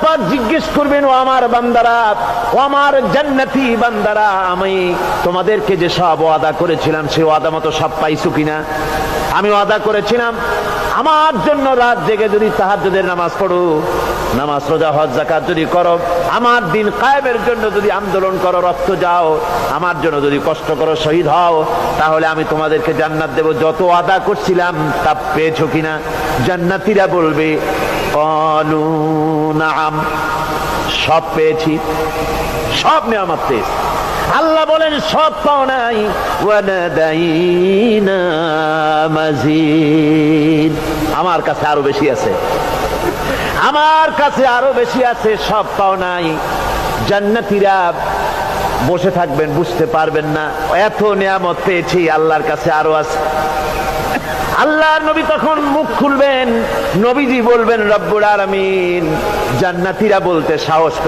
পাক জিজ্ঞেস করবেন, ও আমার বান্দারা, ও আমার জান্নাতি বান্দারা, আমি তোমাদেরকে যে সব ওয়াদা করেছিলাম সেই ওয়াদা মতো সব পাইছো কিনা? আমি ওয়াদা করেছিলাম আমার জন্য রাত জেগে যদি তাহাজ্জুদের নামাজ পড়ো, নামাজ রোজা হজ যাকাত যদি করো, আমার দিন কায়েমের জন্য যদি আন্দোলন করো, রক্ত যাও, আমার জন্য যদি কষ্ট করো, শহীদ হও, তাহলে আমি তোমাদেরকে জান্নাত দেব। যত ওয়াদা করছিলাম তা পেয়েছো কিনা? জান্নাতীরা বলবে ক্বালু নাআম, সব পেয়েছি, সব নিয়ামত পেয়েছি। আল্লাহ বলেন সব পাও নাই, ওয়ানাদাইনা মাজিদ, আমার কাছে আরো বেশি আছে, আমার কাছে আরো বেশি আছে, সব পাও নাই। জান্নাতীরা বসে থাকবেন, বুঝতে পারবেন না, এত নিয়ামত পেয়েছি, আল্লাহর কাছে আরো আছে। আল্লাহর নবী তখন মুখ খুলবেন, নবীজি বলবেন রব্বুল আলামিন, জান্নাতীরা বলতে সাহস পেত